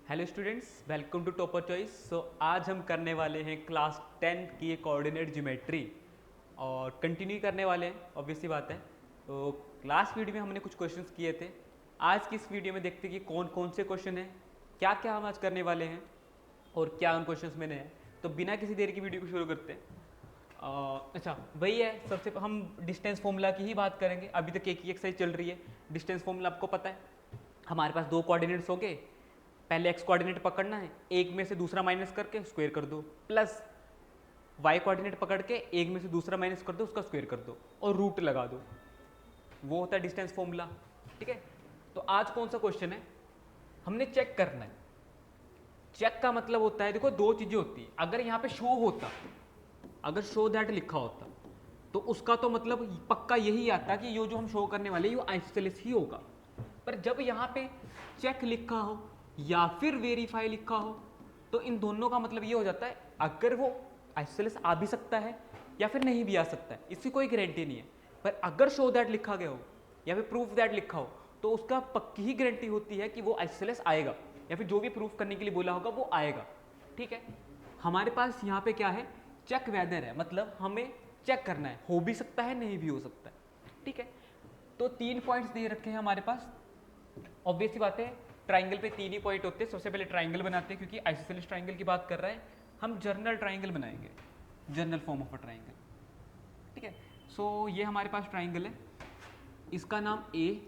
Hello students, welcome to topper choice. So आज हम करने वाले हैं क्लास 10 की कोऑर्डिनेट ज्योमेट्री और कंटिन्यू करने वाले हैं, ऑब्वियस सी बात है। तो लास्ट वीडियो में हमने कुछ क्वेश्चंस किए थे। आज की इस वीडियो में देखते हैं कि कौन कौन से क्वेश्चन हैं, क्या क्या हम आज करने वाले हैं और क्या उन क्वेश्चंस में है। तो बिना किसी देर की वीडियो को शुरू करते हैं। अच्छा, वही है, सबसे हम डिस्टेंस फॉर्मूला की ही बात करेंगे। अभी तक एक ही एक्सरसाइज चल रही है। डिस्टेंस फॉर्मूला आपको पता है, हमारे पास दो कोऑर्डिनेट्स हो गए। पहले एक्स कोऑर्डिनेट पकड़ना है, एक में से दूसरा माइनस करके स्क्वायर कर दो, प्लस वाई कोऑर्डिनेट पकड़ के एक में से दूसरा माइनस कर दो, उसका स्क्वायर कर दो और रूट लगा दो। वो होता है डिस्टेंस फॉर्मूला। ठीक है, तो आज कौन सा क्वेश्चन है, हमने चेक करना है। चेक का मतलब होता है, देखो दो चीजें होती है। अगर यहाँ पे शो होता, अगर शो दैट लिखा होता तो उसका तो मतलब पक्का यही आता कि ये जो हम शो करने वाले ये आइसोसेलेस ही होगा। पर जब यहाँ पे चेक लिखा हो या फिर वेरीफाई लिखा हो तो इन दोनों का मतलब ये हो जाता है अगर वो आइसोसेलेस आ भी सकता है या फिर नहीं भी आ सकता है, इसकी कोई गारंटी नहीं है। पर अगर शो दैट लिखा गया हो या फिर प्रूफ दैट लिखा हो तो उसका पक्की ही गारंटी होती है कि वो आइसोसेलेस आएगा या फिर जो भी प्रूफ करने के लिए बोला होगा वो आएगा। ठीक है, हमारे पास यहाँ पे क्या है, चेक वेदर है, मतलब हमें चेक करना है, हो भी सकता है नहीं भी हो सकता है। ठीक है, तो 3 पॉइंट्स दे रखे हैं हमारे पास। ऑब्वियस सी बात है, ट्राइंगल पे 3 ही पॉइंट होते हैं। सबसे पहले ट्राइंगल बनाते हैं, क्योंकि आइसोसेलेस ट्राइंगल की बात कर रहे हैं हम, जर्नल ट्राइंगल बनाएंगे, journal form of a triangle. ठीक है, सो ये हमारे पास ट्राइंगल है, इसका नाम ए,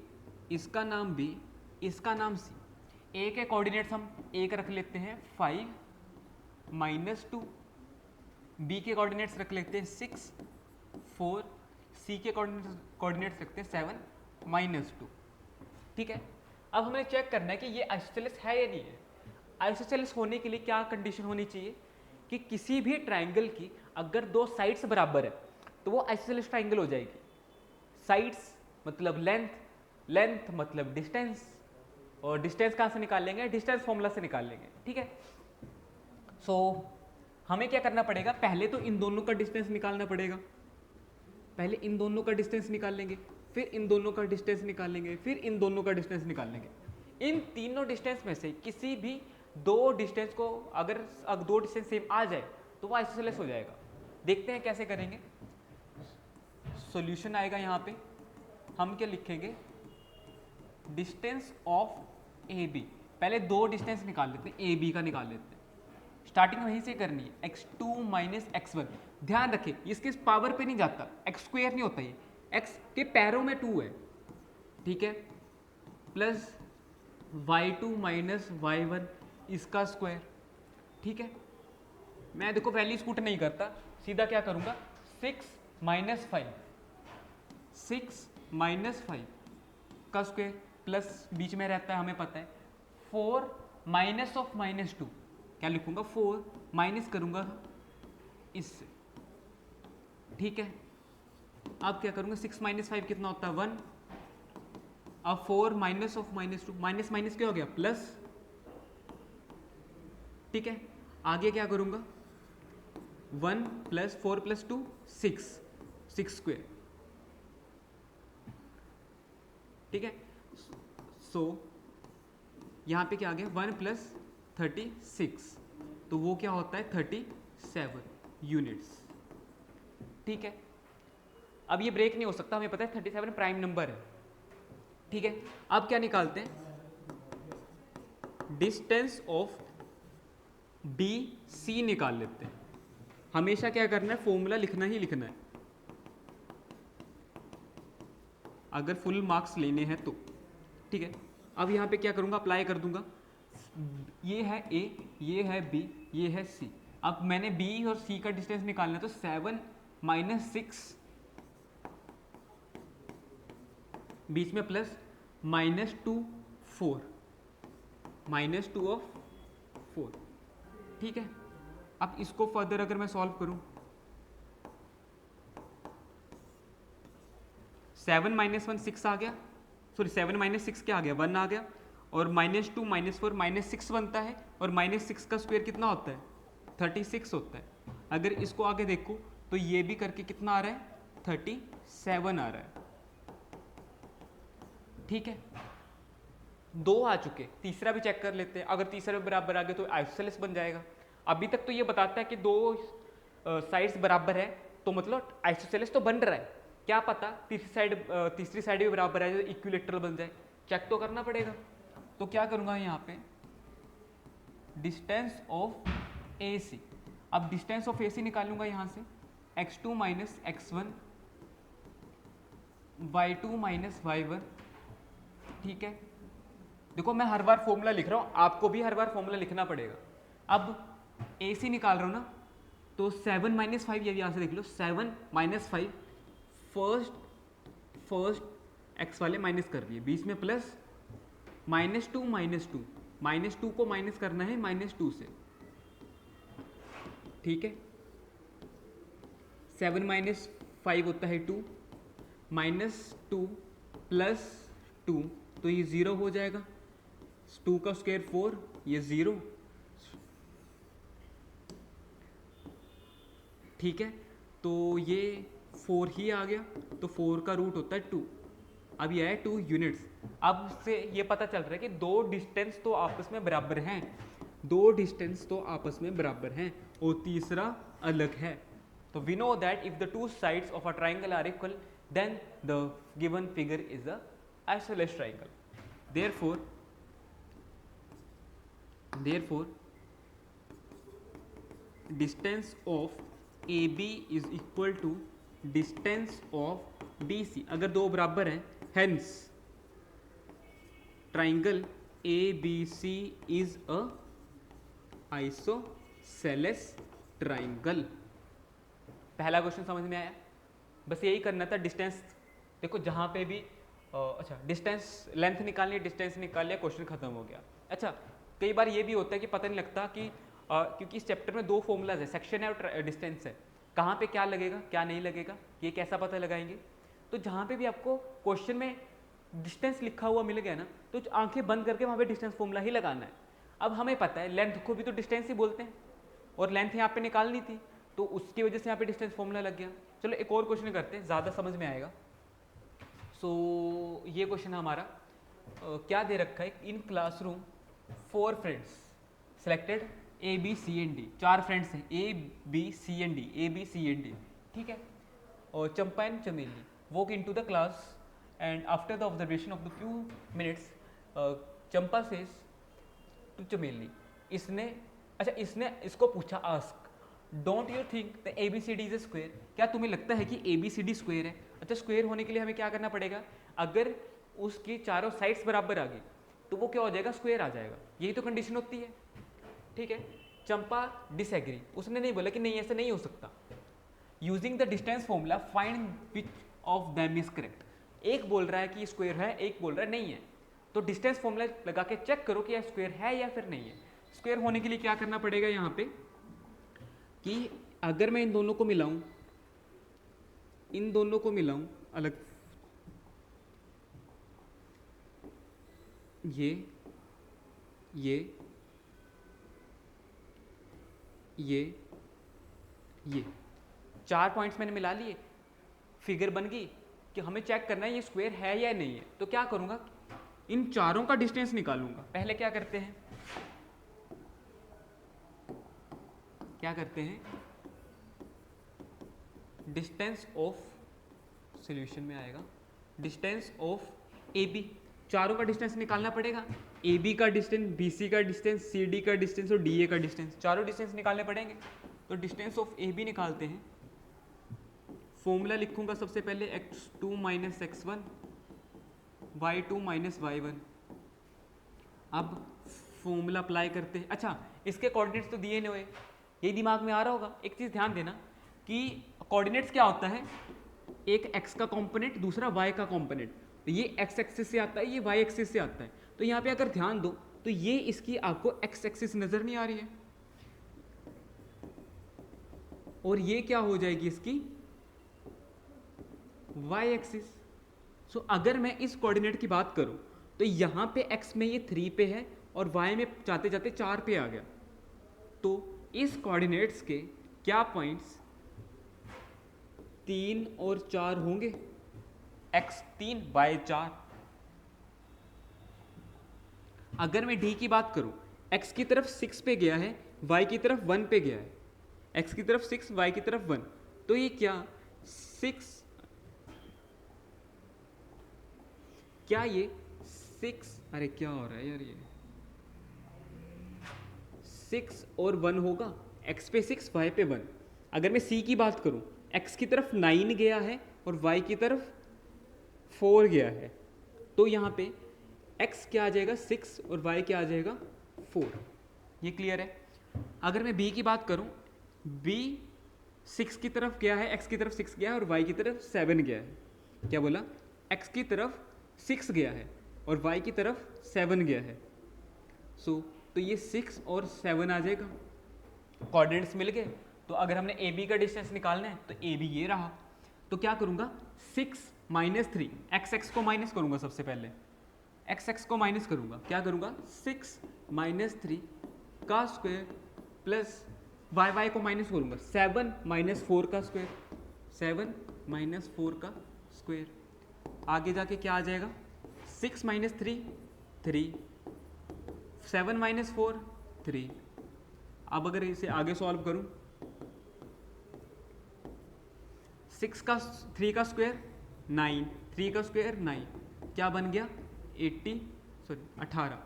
इसका नाम बी, इसका नाम सी। ए के कोऑर्डिनेट्स हम एक रख लेते हैं 5 -2, बी के कोऑर्डिनेट्स रख लेते हैं 6 4, सी के कोऑर्डिनेट्स रखते हैं 7 -2। ठीक है, अब हमें चेक करना है कि ये आइसोसेलेस है या नहीं है। आइसोसेलेस होने के लिए क्या कंडीशन होनी चाहिए कि किसी भी ट्राइंगल की अगर दो साइड्स बराबर है तो वो आइसोसेलेस ट्राइंगल हो जाएगी। साइड्स मतलब लेंथ, लेंथ मतलब डिस्टेंस, और डिस्टेंस कहाँ से निकाल लेंगे, डिस्टेंस फॉर्मूला से निकाल लेंगे। ठीक है, सो हमें क्या करना पड़ेगा, पहले तो इन दोनों का डिस्टेंस निकालना पड़ेगा। पहले इन दोनों का डिस्टेंस निकाल लेंगे, फिर इन दोनों का डिस्टेंस निकाल लेंगे, फिर इन दोनों का डिस्टेंस निकाल लेंगे। इन तीनों डिस्टेंस में से किसी भी दो डिस्टेंस को अगर दो डिस्टेंस सेम आ जाए तो वो आइसोसेलेस हो जाएगा। देखते हैं कैसे करेंगे। सॉल्यूशन आएगा यहाँ पे, हम क्या लिखेंगे, डिस्टेंस ऑफ ए बी। पहले दो डिस्टेंस निकाल लेते हैं, ए बी का निकाल लेते हैं। स्टार्टिंग वहीं से करनी है, x2 - x1। ध्यान रखें इसके पावर पे नहीं जाता, एक्स स्क्वायर नहीं होता, ये x के पैरों में 2 है। ठीक है, प्लस y2 - y1 इसका स्क्वायर। ठीक है, मैं देखो वैल्यूज पुट नहीं करता, सीधा क्या करूंगा, 6 - 5, 6 - 5 का स्क्वायर, प्लस बीच में रहता है हमें पता है 4 -2। क्या लिखूंगा, 4 माइनस करूंगा इससे। ठीक है, अब क्या करूंगा, 6 - 5 कितना होता है, 1। अब 4 -2, माइनस माइनस क्या हो गया, प्लस। ठीक है, आगे क्या करूंगा, 1 + 4 + 2 6, 6 स्क्वायर। ठीक है, सो यहाँ पे क्या आ गया, 1 + 36, तो वो क्या होता है 37 यूनिट्स। ठीक है, अब ये ब्रेक नहीं हो सकता, हमें पता है 37 प्राइम नंबर है। ठीक है, अब क्या निकालते हैं, डिस्टेंस ऑफ बी सी निकाल लेते हैं। हमेशा क्या करना है, फॉर्मूला लिखना ही लिखना है अगर फुल मार्क्स लेने हैं तो। ठीक है, अब यहाँ पे क्या करूँगा, अप्लाई कर दूंगा। ये है ए, ये है बी, ये है सी। अब मैंने बी और सी का डिस्टेंस निकालना है, तो 7 - 6, बीच में प्लस, -2 4, -2 ऑफ 4। ठीक है, अब इसको फर्दर अगर मैं सॉल्व करूं, 7 - 1 6 आ गया, सॉरी 7 - 6 क्या आ गया, 1 आ गया, और -2 -4 -6 बनता है, और -6 का स्क्वायर कितना होता है, 36 होता है। अगर इसको आगे देखो तो ये भी करके कितना आ रहा है, 37 आ रहा है। ठीक है, दो आ चुके, तीसरा भी चेक कर लेते हैं। अगर तीसरा भी बराबर आ गया तो आइसोसेलेस बन जाएगा। अभी तक तो ये बताता है कि दो साइड्स बराबर है, तो मतलब आइसोसेलेस तो बन रहा है। क्या पता तीसरी साइड भी बराबर है, जो इक्विलेटरल बन जाए। चेक तो करना पड़ेगा। तो क्या करूँगा यहाँ पे, डिस्टेंस ऑफ ए सी। अब डिस्टेंस ऑफ ए सी निकालूंगा यहाँ से, x2 minus x1 y2 minus y1। ठीक है, देखो मैं हर बार फॉर्मूला लिख रहा हूँ, आपको भी हर बार फॉर्मूला लिखना पड़ेगा। अब ए सी निकाल रहा हूँ ना, तो 7 माइनस 5, ये भी यहाँ से देख लो, 7 माइनस 5 फर्स्ट एक्स वाले माइनस कर दिए, बीच में प्लस -2 -2 को माइनस करना है -2 से। ठीक है, 7 माइनस 5 होता है 2, -2 प्लस 2, तो ये 0 हो जाएगा। 2 का स्क्वायर 4, ये 0। ठीक है, तो ये 4 ही आ गया, तो 4 का रूट होता है 2। अब ये है 2 यूनिट्स। अब से ये पता चल रहा है कि दो डिस्टेंस तो आपस में बराबर हैं, दो डिस्टेंस तो आपस में बराबर हैं और तीसरा अलग है। तो we know that if the two sides of a triangle are equal, then the given figure is a isosceles triangle. therefore distance of AB is equal to distance of BC। अगर दो बराबर हैं, hence triangle ABC is a isosceles triangle। पहला question समझ में आया? बस यही करना था। डिस्टेंस देखो जहाँ पे भी अच्छा डिस्टेंस लेंथ निकालनी है, डिस्टेंस निकाल लिया, क्वेश्चन खत्म हो गया। अच्छा, कई बार ये भी होता है कि पता नहीं लगता कि क्योंकि इस चैप्टर में दो फॉर्मूलाज है, सेक्शन है और डिस्टेंस है, कहाँ पे क्या लगेगा क्या नहीं लगेगा ये कैसा पता लगाएंगे। तो जहाँ पे भी आपको क्वेश्चन में डिस्टेंस लिखा हुआ मिल गया ना, तो आंखें बंद करके वहाँ पे डिस्टेंस फॉर्मूला ही लगाना है। अब हमें पता है लेंथ को भी तो डिस्टेंस ही बोलते हैं, और लेंथ यहाँ पे निकालनी थी, तो उसकी वजह से यहाँ पे डिस्टेंस फॉर्मूला लग गया। चलो एक और क्वेश्चन करते हैं, ज़्यादा समझ में आएगा। सो ये क्वेश्चन हमारा क्या दे रखा है, in classroom 4 friends selected A B C and D। 4 friends हैं, A B C and D, A B C and D। ठीक है, और Champa and Chameli walk into the class and after the observation of the few minutes Champa says to Chameli, इसने इसको पूछा, ask don't you think the ABCD is a square. क्या तुम्हें लगता है कि ABCD स्क्वायर है? अच्छा, स्क्वायर होने के लिए हमें क्या करना पड़ेगा, अगर उसकी चारों साइड्स बराबर आ गई तो वो क्या हो जाएगा, स्क्वायर आ जाएगा। यही तो कंडीशन होती है। ठीक है, चंपा डिसएग्री, उसने नहीं बोला कि नहीं ऐसा नहीं हो सकता। Using the distance formula find which of them is correct. एक बोल रहा है कि स्क्वायर है, एक बोल रहा है नहीं है, तो डिस्टेंस फॉर्मूला लगा के चेक करो कि यह स्क्वायर है या फिर नहीं है। स्क्वायर होने के लिए क्या करना पड़ेगा यहाँ पे, कि अगर मैं इन दोनों को मिलाऊं अलग, ये 4 पॉइंट्स मैंने मिला लिए, फिगर बन गई कि हमें चेक करना है ये स्क्वायर है या नहीं है। तो क्या करूंगा, इन चारों का डिस्टेंस निकालूंगा। पहले क्या करते हैं, डिस्टेंस ऑफ, सॉल्यूशन में आएगा डिस्टेंस ऑफ AB। चारों का डिस्टेंस निकालना पड़ेगा, AB का डिस्टेंस, BC का डिस्टेंस, CD का डिस्टेंस और DA का डिस्टेंस, चारों डिस्टेंस निकालने पड़ेंगे। तो डिस्टेंस ऑफ AB निकालते हैं। फॉर्मूला लिखूंगा सबसे पहले, x2 minus x1 y2 minus y1। अब फॉर्मूला अप्लाई करते हैं। अच्छा, इसके कोऑर्डिनेट्स तो दिए नहीं हुए, यही दिमाग में आ रहा होगा। एक चीज़ ध्यान देना कि कोऑर्डिनेट्स क्या होता है, एक x का कॉम्पोनेंट, दूसरा y का कॉम्पोनेंट। तो ये x एक्सिस से आता है, ये y एक्सिस से आता है। तो यहाँ पे अगर ध्यान दो तो ये इसकी आपको x एक्सिस नजर नहीं आ रही है, और ये क्या हो जाएगी इसकी y एक्सिस। सो अगर मैं इस कोऑर्डिनेट की बात करूं तो यहाँ पे x में ये 3 पे है और y में जाते जाते 4 पे आ गया। तो इस कोऑर्डिनेट्स के क्या पॉइंट्स 3 और 4 होंगे, x3 y4। अगर मैं डी की बात करूं, x की तरफ 6 पे गया है, y की तरफ 1 पे गया है, x की तरफ 6, y की तरफ 1, तो ये क्या 6, क्या ये 6, अरे क्या हो रहा है यार, ये 6 और 1 होगा, x पे 6, y पे 1। अगर मैं c की बात करूं, x की तरफ 9 गया है और y की तरफ 4 गया है, तो यहाँ पे x क्या आ जाएगा 6 और y क्या आ जाएगा 4। ये क्लियर है। अगर मैं b की बात करूं, b 6 की तरफ गया है, x की तरफ 6 गया है और y की तरफ 7 गया है। क्या बोला, x की तरफ 6 गया है और y की तरफ 7 गया है। तो ये 6 और 7 आ जाएगा, कोऑर्डिनेट्स मिल गए। तो अगर हमने ए बी का डिस्टेंस निकालना है तो ए बी ये रहा। तो क्या करूँगा, 6 माइनस 3, एक्स एक्स को माइनस करूँगा, सबसे पहले एक्स एक्स को माइनस करूँगा। क्या करूँगा, 6 माइनस 3 का स्क्वायर प्लस वाई वाई को माइनस करूँगा, 7 माइनस 4 का स्क्वायर, 7 माइनस 4 का स्क्वायर। आगे जाके क्या आ जाएगा, 6 माइनस 3 3, 7 माइनस 4 3। अब अगर इसे आगे सॉल्व करूं, 6 का 3 का स्क्वायर 9, 3 का स्क्वायर 9, क्या बन गया 18, 18।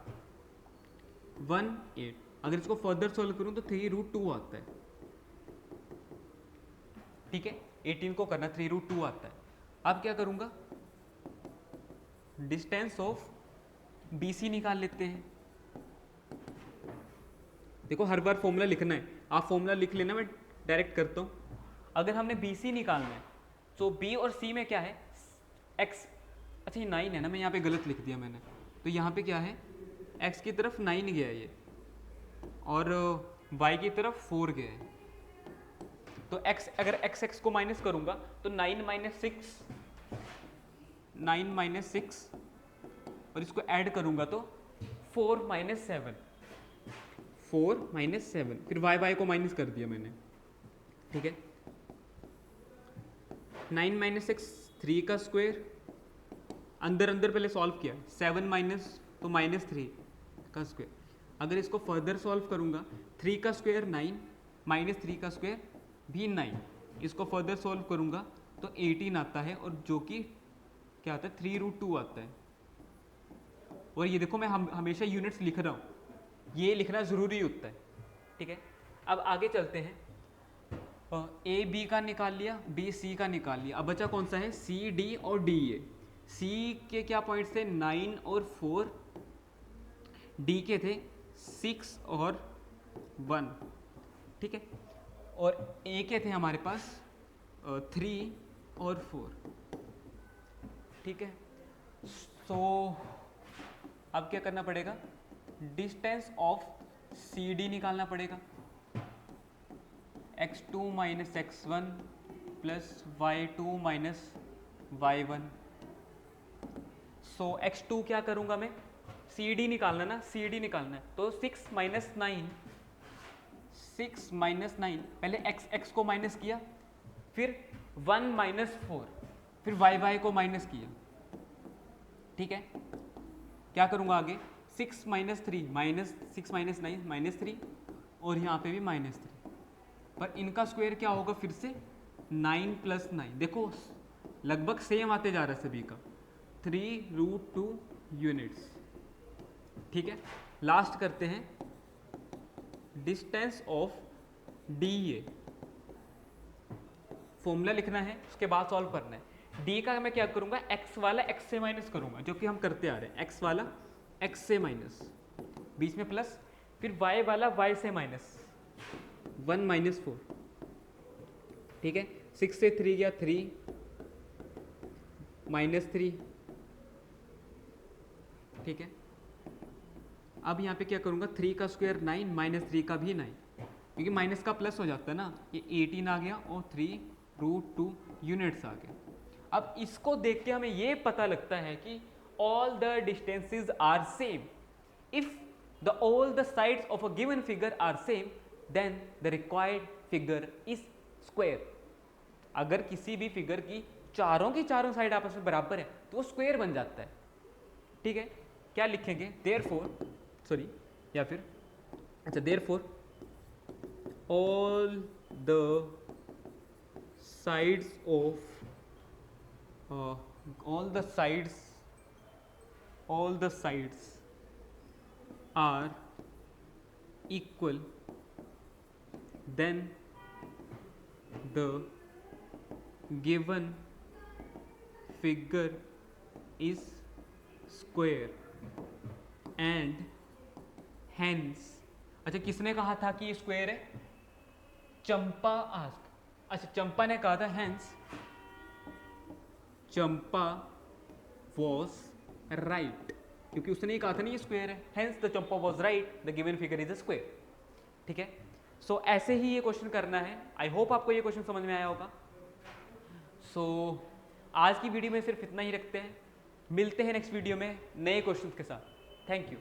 अगर इसको फर्दर सॉल्व करूं तो 3√2 आता है। ठीक है, 18 को करना 3√2 आता है। अब क्या करूंगा, डिस्टेंस ऑफ BC निकाल लेते हैं। देखो हर बार फॉर्मूला लिखना है, आप फॉर्मूला लिख लेना, मैं डायरेक्ट करता हूँ। अगर हमने BC निकालना है तो B और C में क्या है, x, अच्छा ये 9 है ना, मैं यहाँ पे गलत लिख दिया मैंने, तो यहाँ पे क्या है, x की तरफ 9 गया है ये और y की तरफ 4 गया है। तो x, अगर x को माइनस करूँगा तो 9 माइनस 6 और इसको ऐड करूँगा तो 4 माइनस 7, 4 माइनस 7, फिर y को माइनस कर दिया मैंने। ठीक है, 9 माइनस 6 3 का स्क्वायर, अंदर अंदर पहले सॉल्व किया, 7 माइनस तो माइनस 3 का स्क्वायर। अगर इसको फर्दर सॉल्व करूँगा, 3 का स्क्वायर 9 माइनस 3 का स्क्वायर भी 9, इसको फर्दर सॉल्व करूँगा तो 18 आता है, और जो कि क्या आता है 3√2 आता है। और ये देखो मैं हमेशा यूनिट्स लिख रहा हूँ, ये लिखना ज़रूरी होता है। ठीक है, अब आगे चलते हैं। ए बी का निकाल लिया, बी सी का निकाल लिया, अब बचा कौन सा है, सी डी और डी ए। सी के क्या पॉइंट्स थे, 9 और 4, डी के थे 6 और 1। ठीक है, और ए के थे हमारे पास 3 और 4। ठीक है, सो अब क्या करना पड़ेगा, डिस्टेंस ऑफ सी डी निकालना पड़ेगा, x2 minus x1 plus y2 minus y1। सो x2 क्या करूँगा मैं, CD निकालना ना, CD निकालना है, तो 6 माइनस 9, 6 माइनस 9, पहले x को माइनस किया, फिर 1 माइनस 4, फिर y को माइनस किया। ठीक है, क्या करूँगा आगे, 6 माइनस 3, माइनस 6 माइनस 9 माइनस 3, और यहाँ पे भी माइनस 3, पर इनका स्क्वायर क्या होगा फिर से 9 प्लस 9, देखो लगभग सेम आते जा रहा है सभी का, 3√2 यूनिट्स। ठीक है, लास्ट करते हैं, distance of D A, formula लिखना है, उसके बाद सॉल्व करना है। डी का मैं क्या करूंगा, एक्स वाला एक्स से माइनस करूंगा, जो कि हम करते आ रहे हैं, एक्स वाला एक्स से माइनस, बीच में प्लस, फिर वाई वाला वाई से माइनस, 1 माइनस 4। ठीक है, 6 से 3 गया 3 माइनस 3। ठीक है, अब यहाँ पे क्या करूँगा, 3 का स्क्वायर 9 माइनस 3 का भी 9, क्योंकि माइनस का प्लस हो जाता है ना, ये 18 आ गया और 3√2 यूनिट्स आ गया। अब इसको देख के हमें ये पता लगता है कि all the distances are same if the all the sides of a given figure are same, then the required figure is square. अगर किसी भी फिगर की चारों साइड आपस में बराबर है तो वो स्क्वायर बन जाता है। ठीक है, क्या लिखेंगे, देयरफॉर सॉरी, या फिर अच्छा, therefore all the sides of all the sides are equal, then the given figure is square and hence, अच्छा किसने कहा था कि ये स्क्वायर है? चंपा आस्क, अच्छा चंपा ने कहा था, हेंस चंपा वॉज राइट, क्योंकि उसने ही कहा था ना ये स्क्वायर है, hence the Champa was right, the given figure is a square. ठीक है, सो ऐसे ही ये क्वेश्चन करना है। आई होप आपको ये क्वेश्चन समझ में आया होगा। सो आज की वीडियो में सिर्फ इतना ही रखते हैं, मिलते हैं नेक्स्ट वीडियो में नए क्वेश्चन के साथ। Thank you.